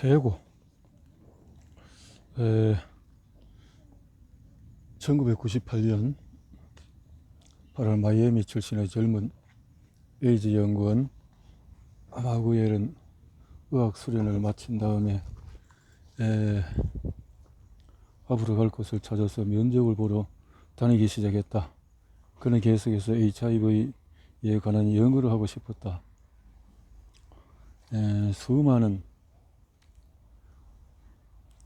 최고. 1998년 8월 마이애미 출신의 젊은 에이즈 연구원 마구엘은 의학 수련을 마친 다음에 앞으로 갈 곳을 찾아서 면접을 보러 다니기 시작했다. 그는 계속해서 HIV에 관한 연구를 하고 싶었다. 수많은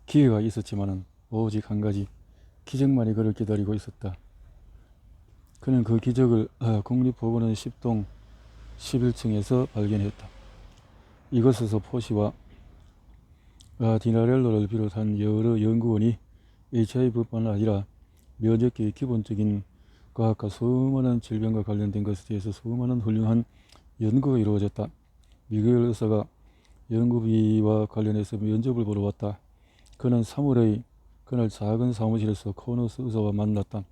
기회가 있었지만 오직 한 가지 기적만이 그를 기다리고 있었다. 그는 그 기적을 국립보건원 10동 11층에서 발견했다. 이곳에서 포시와 디나렐로를 비롯한 여러 연구원이 HIV뿐만 아니라 면역계의 기본적인 과학과 수많은 질병과 관련된 것에 대해서 수많은 훌륭한 연구가 이루어졌다. 미국의 의사가 연구비와 관련해서 면접을 보러 왔다. 그는 3월의 그날 작은 사무실에서 코너스 의사와 만났다.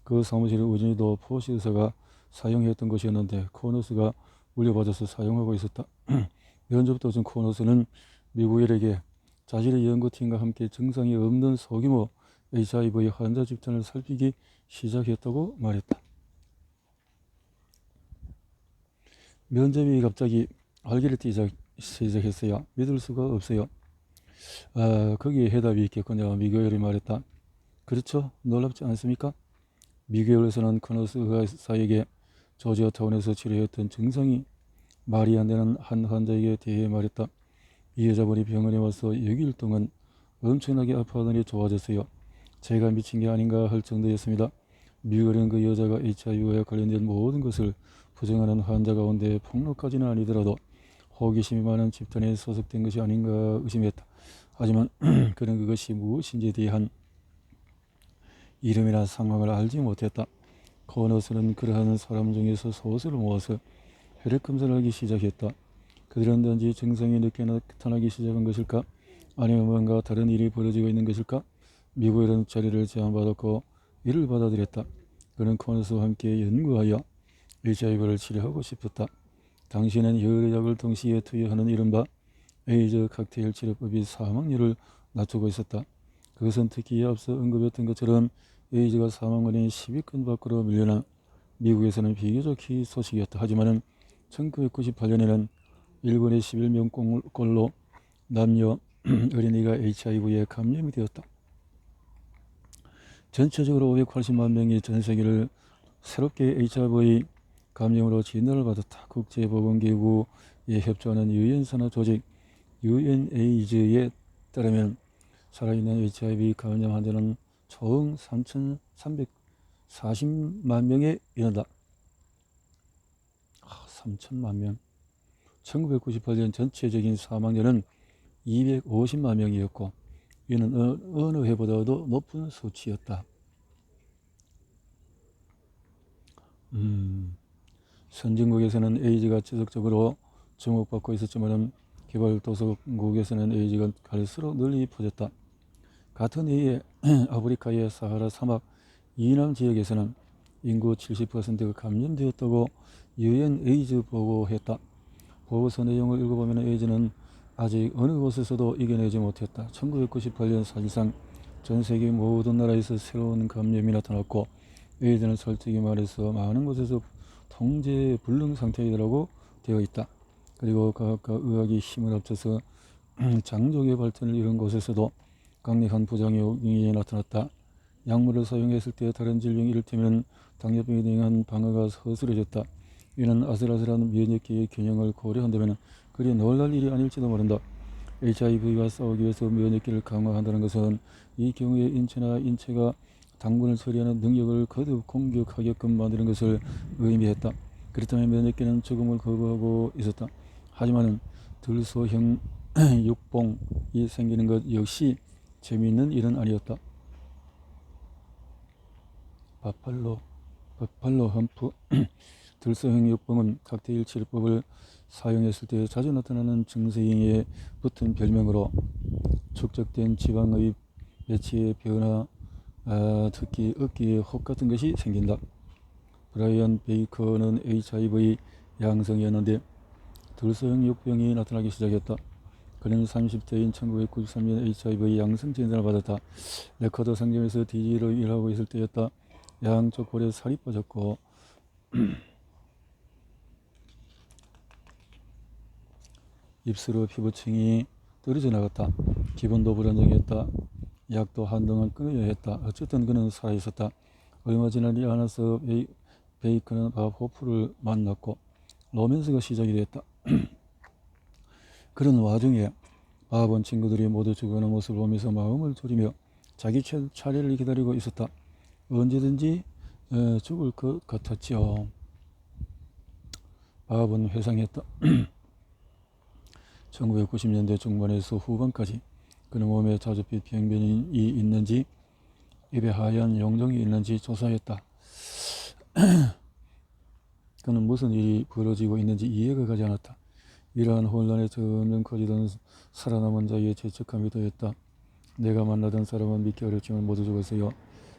그 사무실은 우진이도 포시 의사가 사용했던 것이었는데 코너스가 물려받아서 사용하고 있었다. 면접 도중 코너스는 미국인에게 자신의 연구팀과 함께 증상이 없는 소규모 HIV 환자 집단을 살피기 시작했다고 말했다. 면접이 갑자기 활기를 띠기 시작했어요. 믿을 수가 없어요. 거기에 해답이 있겠군요. 미구엘이 말했다. 그렇죠? 놀랍지 않습니까? 미구엘에서는 코너스 의사에게 조지아 타운에서 치료했던 증상이 말이 안 되는 한 환자에게 대해 말했다. 이 여자분이 병원에 와서 6일 동안 엄청나게 아파하더니 좋아졌어요. 제가 미친 게 아닌가 할 정도였습니다. 미구엘은 그 여자가 HIV와 관련된 모든 것을 부정하는 환자 가운데 폭로까지는 아니더라도 호기심이 많은 집단에 소속된 것이 아닌가 의심했다. 하지만 그는 그것이 무엇인지에 대한 이름이나 상황을 알지 못했다. 코너스는 그러한 사람 중에서 소수를 모아서 혈액 검사를 하기 시작했다. 그들은 단지 증상이 늦게 나타나기 시작한 것일까? 아니면 뭔가 다른 일이 벌어지고 있는 것일까? 미국에는 자리를 제안받았고 이를 받아들였다. 그는 코너스와 함께 연구하여 HIV를 치료하고 싶었다. 당시에는 여러 약을 동시에 투여하는 이른바 에이즈 칵테일 치료법이 사망률을 낮추고 있었다. 그것은 특히 앞서 언급했던 것처럼 에이즈가 사망 원인 10위권 밖으로 밀려난 미국에서는 비교적 희소식이었다. 하지만 1998년에는 일본의 11명꼴로 남녀 어린이가 HIV에 감염이 되었다. 전체적으로 580만 명이 전 세계를 새롭게 HIV 감염으로 진단을 받았다. 국제보건기구에 협조하는 유엔 산하 조직 UNAIDS에 따르면 살아있는 HIV 감염 환자는 총 3,340만 명에 이른다. 3천만 명. 1998년 전체적인 사망률은 250만 명이었고 이는 어느 해보다도 높은 수치였다. 선진국에서는 에이즈가 지속적으로 주목받고 있었지만 개발도상국에서는 에이즈가 갈수록 널리 퍼졌다. 같은 해에 아프리카의 사하라 사막 이남 지역에서는 인구 70%가 감염되었다고 유엔 에이즈 보고했다. 보고서 내용을 읽어보면 에이즈는 아직 어느 곳에서도 이겨내지 못했다. 1998년 사실상 전 세계 모든 나라에서 새로운 감염이 나타났고 에이즈는 솔직히 말해서 많은 곳에서 통제 불능 상태이라고 되어 있다. 그리고 과학과 의학이 힘을 합쳐서 장족의 발전을 이룬 곳에서도 강력한 부작용이 나타났다. 약물을 사용했을 때 다른 질병이 이를테면 당뇨병에 대한 방어가 허술해졌다. 이는 아슬아슬한 면역계의 균형을 고려한다면 그리 놀랄 일이 아닐지도 모른다. HIV와 싸우기 위해서 면역계를 강화한다는 것은 이 경우에 인체가 당분을 처리하는 능력을 거듭 공격하게끔 만드는 것을 의미했다. 그렇다면 면역계는 죽음을 거부하고 있었다. 하지만 들소형 육봉이 생기는 것 역시 재미있는 일은 아니었다. 버팔로 험프 들소형 육봉은 칵테일 치료법을 사용했을 때 자주 나타나는 증세에 붙은 별명으로 축적된 지방의 배치의 변화, 특히 어깨에 혹 같은 것이 생긴다. 브라이언 베이커는 HIV 양성이었는데 들소형 육병이 나타나기 시작했다. 그는 30대인 1993년 HIV 양성 진단을 받았다. 레코드 상점에서 DJ로 일하고 있을 때였다. 양쪽 볼에 살이 빠졌고 입술의 피부층이 떨어져 나갔다. 기분도 불안정했다. 약도 한동안 끊어야 했다. 어쨌든 그는 살아있었다. 얼마 지나지 않아서 베이커는 밥 호프를 만났고 로맨스가 시작이 됐다. 그런 와중에 밥은 친구들이 모두 죽어가는 모습을 보면서 마음을 졸이며 자기 차례를 기다리고 있었다. 언제든지 죽을 것 같았지요. 밥은 회상했다. 1990년대 중반에서 후반까지 그는 몸에 자주빛 병변이 있는지 입에 하얀 용종이 있는지 조사했다. 그는 무슨 일이 벌어지고 있는지 이해가 가지 않았다. 이러한 혼란에 점점 커지던 살아남은 자의 죄책감이 더했다. 내가 만나던 사람은 믿기 어렵지만 모두 죽었어요.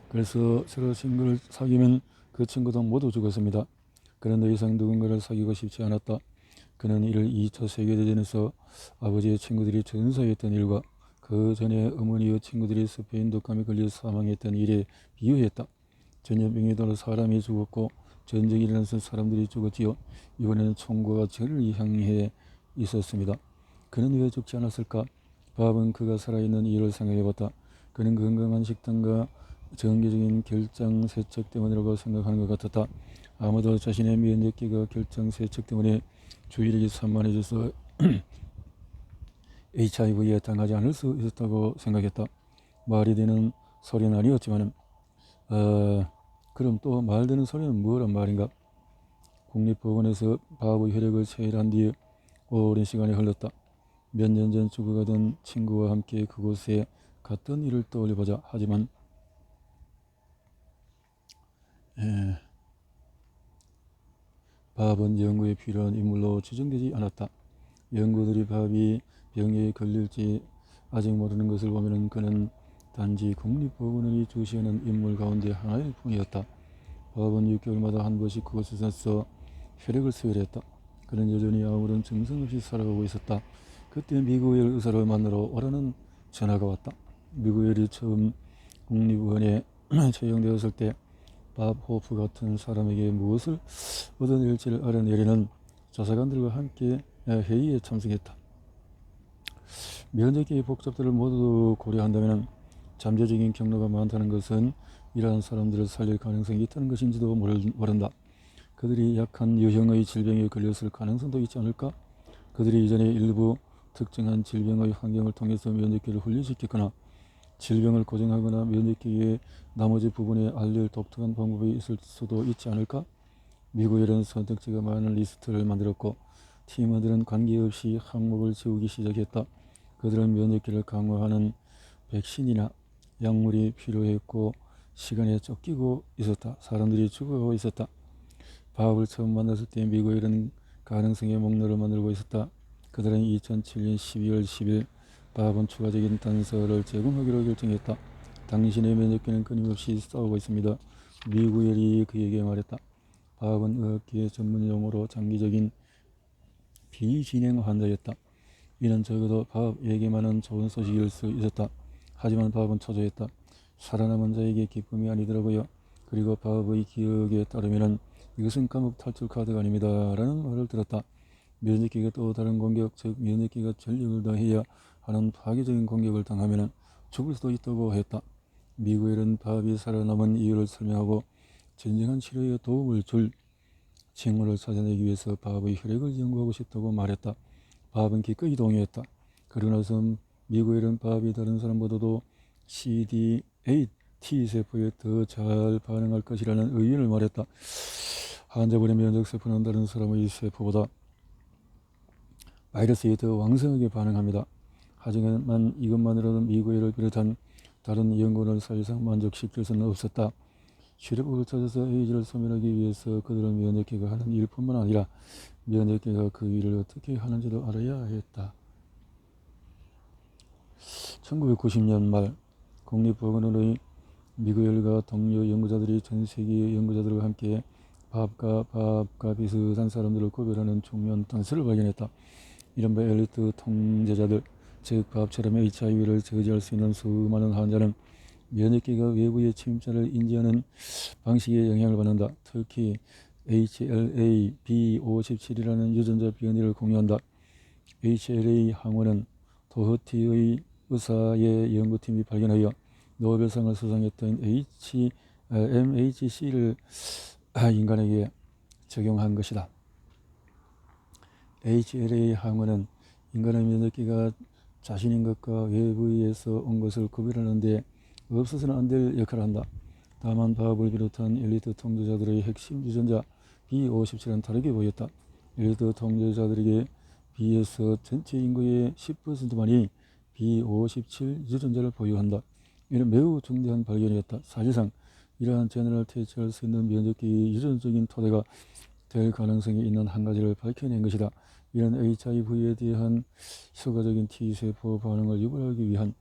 그래서 새로 친구를 사귀면 그 친구도 모두 죽었습니다. 그는 더 이상 누군가를 사귀고 싶지 않았다. 그는 이를 2차 세계대전에서 아버지의 친구들이 전사했던 일과 그 전에 어머니의 친구들이 스페인 독감에 걸려 사망했던 일에 비유했다. 전염병이 돌아 사람이 죽었고 전쟁이 일어나서 사람들이 죽었지요. 이번에는 총구가 저를 향해 있었습니다. 그는 왜 죽지 않았을까? 밥은 그가 살아있는 이유를 생각해봤다. 그는 건강한 식단과 정기적인 결장 세척 때문이라고 생각하는 것 같았다. 아마도 자신의 면역기가 결장 세척 때문에 주의력이 산만해져서 HIV에 당하지 않을 수 있었다고 생각했다. 말이 되는 소리는 아니었지만 그럼 또 말되는 소리는 뭐란 말인가? 국립보건에서 밥의 혈액을 체일한 뒤에 오랜 시간이 흘렀다. 몇 년 전 죽어가던 친구와 함께 그곳에 갔던 일을 떠올려보자. 하지만 밥은 연구에 필요한 인물로 지정되지 않았다. 연구들이 밥이 병에 걸릴지 아직 모르는 것을 보면 그는 단지 국립보건원이 주시하는 인물 가운데 하나일 뿐이었다. 밥은 6개월마다 한 번씩 그곳에서 혈액을 수혈했다. 그는 여전히 아무런 증상 없이 살아가고 있었다. 그때 미국의 의사를 만나러 오라는 전화가 왔다. 미국의 처음 국립의원에 채용되었을 때 밥 호프 같은 사람에게 무엇을 얻어낼지를 알아내려는 조사관들과 함께 회의에 참석했다. 면역계의 복잡도를 모두 고려한다면 잠재적인 경로가 많다는 것은 이러한 사람들을 살릴 가능성이 있다는 것인지도 모른다. 그들이 약한 유형의 질병에 걸렸을 가능성도 있지 않을까? 그들이 이전에 일부 특정한 질병의 환경을 통해서 면역계를 훈련시켰거나 질병을 고정하거나 면역계의 나머지 부분에 알릴 독특한 방법이 있을 수도 있지 않을까? 미국에는 선택지가 많은 리스트를 만들었고 팀원들은 관계없이 항목을 지우기 시작했다. 그들은 면역계를 강화하는 백신이나 약물이 필요했고 시간에 쫓기고 있었다. 사람들이 죽어가고 있었다. 밥을 처음 만났을 때 미국에는 가능성의 목록을 만들고 있었다. 그들은 2007년 12월 10일 밥은 추가적인 단서를 제공하기로 결정했다. 당신의 면역계는 끊임없이 싸우고 있습니다. 미구엘이 그에게 말했다. 밥은 의학계 전문 용어로 장기적인 비진행 환자였다. 이는 적어도 밥에게만은 좋은 소식일 수 있었다. 하지만 밥은 초조했다. 살아남은 자에게 기쁨이 아니더라고요. 그리고 밥의 기억에 따르면 이것은 감옥 탈출 카드가 아닙니다. 라는 말을 들었다. 면역계가 또 다른 공격, 즉 면역계가 전력을 더해야 하는 파괴적인 공격을 당하면 죽을 수도 있다고 했다. 미국에는 밥이 살아남은 이유를 설명하고 진정한 치료에 도움을 줄 징후를 찾아내기 위해서 밥의 혈액을 연구하고 싶다고 말했다. 밥은 기꺼이 동의했다. 그러고 나서 미국에는 밥이 다른 사람보다도 CD8 T세포에 더 잘 반응할 것이라는 의견을 말했다. 환자분의 면역세포는 다른 사람의 세포보다 바이러스에 더 왕성하게 반응합니다. 하지만 이것만으로는 미국을 비롯한 다른 연구를 사실상 만족시킬 수는 없었다. 치료법을 찾아서 에이즈를 소멸하기 위해서 그들은 면역계가 하는 일뿐만 아니라 면역계가 그 일을 어떻게 하는지도 알아야 했다. 1990년 말 국립보건원의 미구엘과 동료 연구자들이 전 세계의 연구자들과 함께 밥과 비슷한 사람들을 구별하는 중요한 단서를 발견했다. 이른바 엘리트 통제자들, 즉 밥처럼 HIV를 저지할 수 있는 수많은 환자는 면역기가 외부의 침입자를 인지하는 방식에 영향을 받는다. 특히 HLA-B57이라는 유전자 변이를 공유한다. HLA 항원은 도허티의 의사의 연구팀이 발견하여 노벨상을 수상했던 MHC를 인간에게 적용한 것이다. HLA 항원은 인간의 면역기가 자신인 것과 외부에서 온 것을 구별하는 데 없어서는 안 될 역할을 한다. 다만 밥을 비롯한 엘리트 통제자들의 핵심 유전자 B57은 다르게 보였다. 엘리트 통제자들에게 비해서 전체 인구의 10%만이 B57 유전자를 보유한다. 이는 매우 중대한 발견이었다. 사실상 이러한 재난을 퇴치할 수 있는 면역기의 유전적인 토대가 될 가능성이 있는 한 가지를 밝혀낸 것이다. 이는 HIV에 대한 효과적인 T세포 반응을 유발하기 위한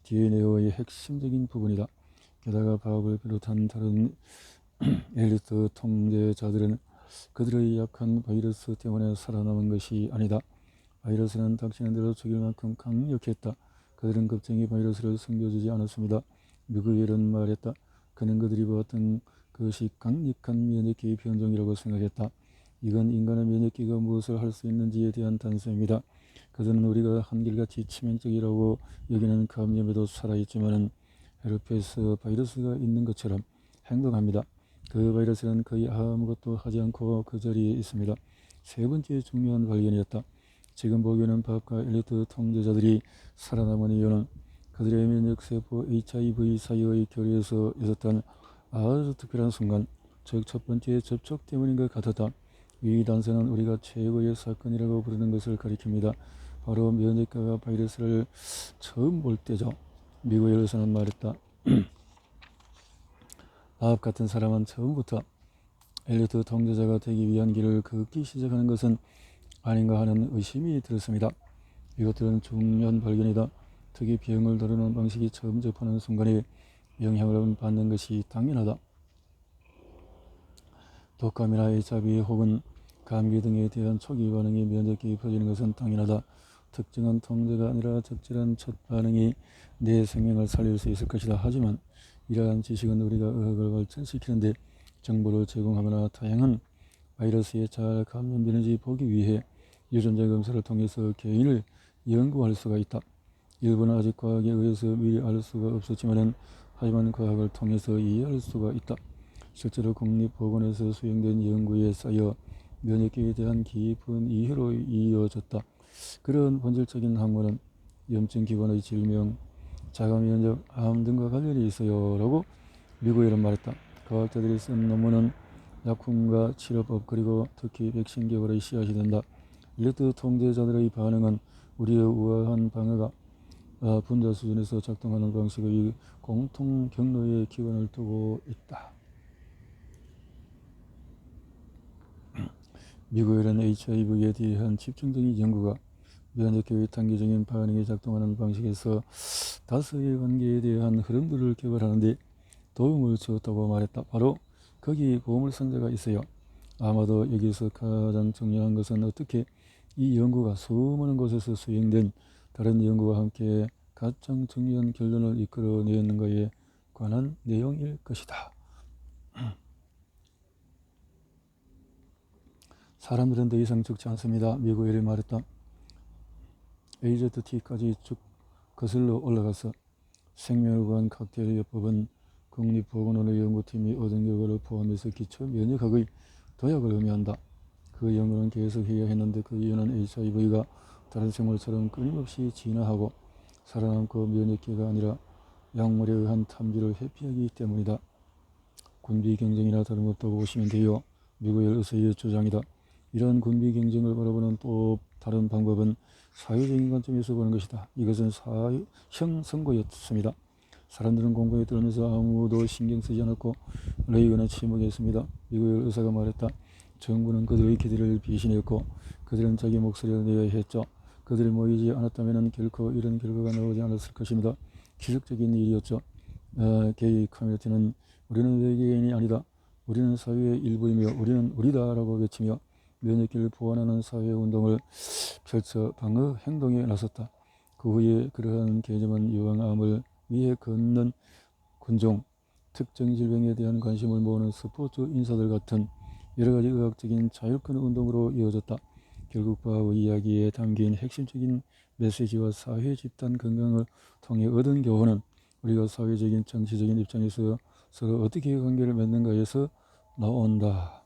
DNA의 핵심적인 부분이다. 게다가 밥을 비롯한 다른 엘리트 통제자들은 그들의 약한 바이러스 때문에 살아남은 것이 아니다. 바이러스는 닥치는 대로 죽일 만큼 강력했다. 그들은 겁쟁이 바이러스를 숨겨주지 않았습니다. 미국엘은 말했다. 그는 그들이 보았던 그것이 강력한 면역기의 변종이라고 생각했다. 이건 인간의 면역기가 무엇을 할 수 있는지에 대한 단서입니다. 그들은 우리가 한결같이 치명적이라고 여기는 감염에도 살아있지만 헤르페스 바이러스가 있는 것처럼 행동합니다. 그 바이러스는 거의 아무것도 하지 않고 그 자리에 있습니다. 세 번째 중요한 발견이었다. 지금 보기에는 밥과 엘리트 통제자들이 살아남은 이유는 그들의 면역세포 HIV 사이의 교류에서 있었던 아주 특별한 순간, 즉 첫 번째 접촉 때문인 것 같았다. 이 단서는 우리가 최고의 사건이라고 부르는 것을 가리킵니다. 바로 면역가가 바이러스를 처음 볼 때죠. 미국의 의사는 말했다. 밥 같은 사람은 처음부터 엘리트 통제자가 되기 위한 길을 걷기 시작하는 것은 아닌가 하는 의심이 들었습니다. 이것들은 중요한 발견이다. 특히 병을 다루는 방식이 처음 접하는 순간에 영향을 받는 것이 당연하다. 독감이나 HIV 혹은 감기 등에 대한 초기 반응이 면역력이 퍼지는 것은 당연하다. 특정한 통제가 아니라 적절한 첫 반응이 내 생명을 살릴 수 있을 것이다. 하지만 이러한 지식은 우리가 의학을 발전시키는 데 정보를 제공하거나 다양한 바이러스에 잘 감염되는지 보기 위해 유전자 검사를 통해서 개인을 연구할 수가 있다. 일부는 아직 과학에 의해서 미리 알 수가 없었지만 하지만 과학을 통해서 이해할 수가 있다. 실제로 국립보건에서 수행된 연구에 쌓여 면역기에 대한 깊은 이해로 이어졌다. 그런 본질적인 학문은 염증 기반의 질병, 자가면역, 암 등과 관련이 있어요 라고 미국에는 말했다. 과학자들이 쓴 논문은 약품과 치료법 그리고 특히 백신 개발의 씨앗이 된다. 엘리트 통제자들의 반응은 우리의 우아한 방어가 분자 수준에서 작동하는 방식의 공통 경로에 기반을 두고 있다. 미국에는 HIV에 대한 집중적인 연구가 면역계의 단기적인 반응에 작동하는 방식에서 다수의 관계에 대한 흐름들을 개발하는 데 도움을 주었다고 말했다. 바로 거기 보물상자가 있어요. 아마도 여기서 가장 중요한 것은 어떻게 이 연구가 수많은 곳에서 수행된 다른 연구와 함께 가장 중요한 결론을 이끌어내는가에 관한 내용일 것이다. 사람들은 더 이상 죽지 않습니다. 미국엘이 말했다. AZT까지 쭉 거슬러 올라가서 생명을 구한 칵테일 요법은 국립보건원의 연구팀이 얻은 결과를 포함해서 기초 면역학의 도약을 의미한다. 그 연구는 계속해야 했는데 그 이유는 HIV가 다른 생물처럼 끊임없이 진화하고 살아남고 면역기가 아니라 약물에 의한 탐지를 회피하기 때문이다. 군비 경쟁이나 다름없다고 보시면 돼요. 미국의 의사의 주장이다. 이런 군비 경쟁을 바라보는 또 다른 방법은 사회적인 관점에서 보는 것이다. 이것은 사회형 선거였습니다. 사람들은 공부에 떨면서 아무도 신경 쓰지 않았고 레이건은 침묵했습니다. 미국의 의사가 말했다. 정부는 그들의 기대를 배신했고 그들은 자기 목소리를 내야 했죠. 그들이 모이지 않았다면 결코 이런 결과가 나오지 않았을 것입니다. 기적적인 일이었죠. 게이 커뮤니티는 우리는 외계인이 아니다. 우리는 사회의 일부이며 우리는 우리다 라고 외치며 면역기를 보완하는 사회운동을 펼쳐 방어 행동에 나섰다. 그 후에 그러한 개념은 유방암을 위해 걷는 군종, 특정 질병에 대한 관심을 모으는 스포츠 인사들 같은 여러가지 의학적인 자율권 운동으로 이어졌다. 결국 바하의 이야기에 담긴 핵심적인 메시지와 사회 집단 건강을 통해 얻은 교훈은 우리가 사회적인 정치적인 입장에서 서로 어떻게 관계를 맺는가에서 나온다.